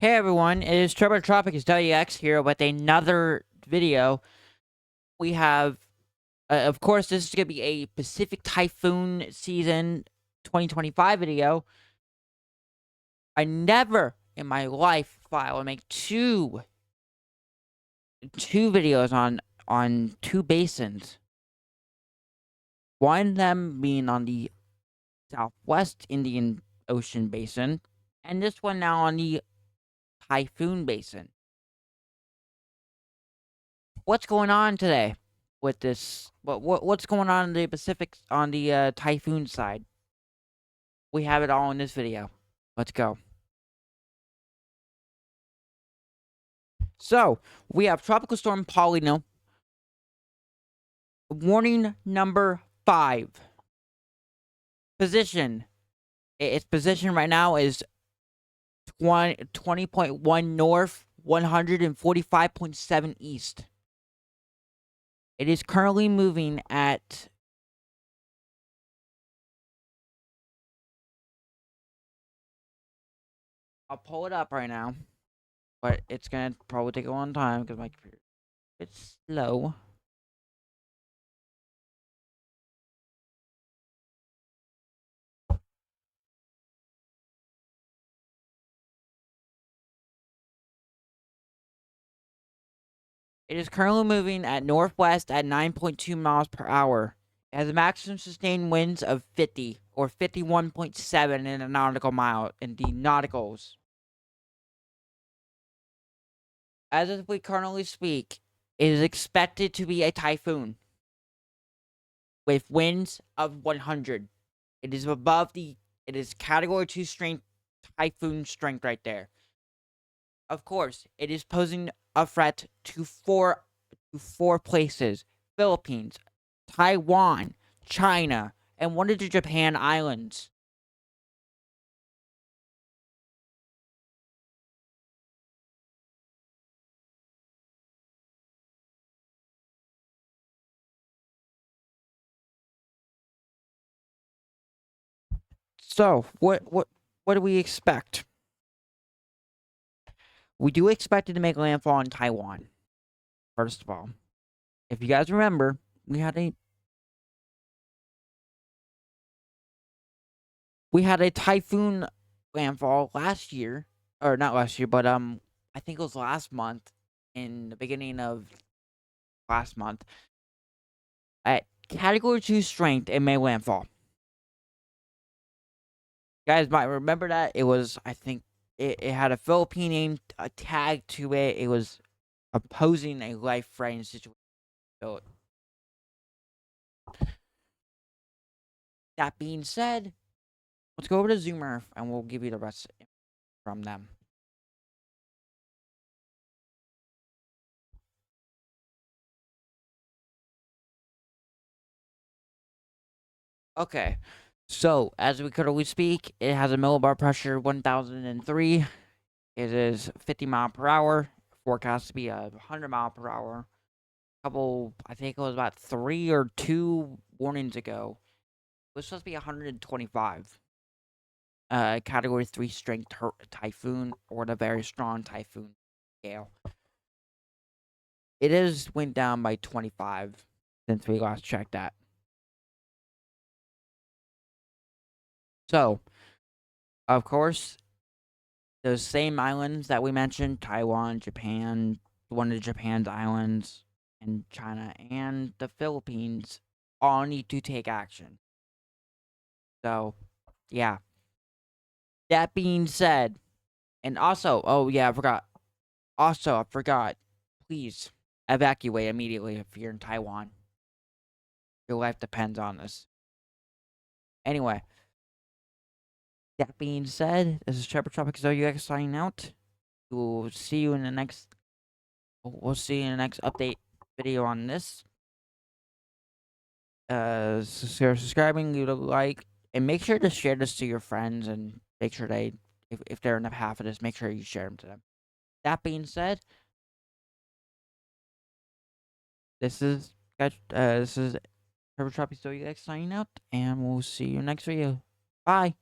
Hey everyone, it is Tropics WX here with another video. We have, of course, this is going to be a Pacific Typhoon Season 2025 video. I never in my life thought I would make two videos on two basins. One of them being on the Southwest Indian Ocean Basin, and this one now on the Typhoon Basin. What's going on today with this? What's going on in the Pacific on the Typhoon side? We have it all in this video. Let's go. So we have Tropical Storm Paulino. Warning number 5. Position. Its position right now is 20.1 north, 145.7 east. It is currently moving at I'll pull it up right now, but it's gonna probably take a long time because my computer is a bit slow. It is currently moving at northwest at 9.2 miles per hour. It has a maximum sustained winds of 50 or 51.7 in a nautical mile in the nauticals. As of we currently speak, it is expected to be a typhoon with winds of 100. It is it is category 2 strength typhoon strength right there. Of course, it is posing a threat to four places: Philippines, Taiwan, China, and one of the Japan islands. So, what do we expect? We do expect it to make landfall in Taiwan. First of all, if you guys remember, we had a typhoon landfall last year, or not last year, but I think it was last month, in the beginning of last month, at category 2 strength. It made landfall. You guys might remember that it was, I think, it had a Philippine name tag to it. It was opposing a life-threatening situation. So, that being said, let's go over to Zoom Earth and we'll give you the rest from them. Okay, so as we currently speak, it has a millibar pressure 1003. It is 50 mile per hour. Forecast to be 100 mile per hour. I think it was about 3 or 2 warnings ago. It was supposed to be 125. Category 3 strength typhoon, or the very strong typhoon scale. It is went down by 25 since we last checked that. So, of course, those same islands that we mentioned, Taiwan, Japan, one of Japan's islands, and China and the Philippines, all need to take action. So, yeah. That being said, and also, oh yeah, I forgot. Also, I forgot. Please evacuate immediately if you're in Taiwan. Your life depends on this. Anyway, that being said, this is Tropics WX signing out. We'll see you in the next. We'll see you in the next update video on this. Subscribing, leave a like, and make sure to share this to your friends, and make sure if they're in the half of this, make sure you share them to them. That being said, this is Trevor Tropics WX signing out, and we'll see you next video. Bye.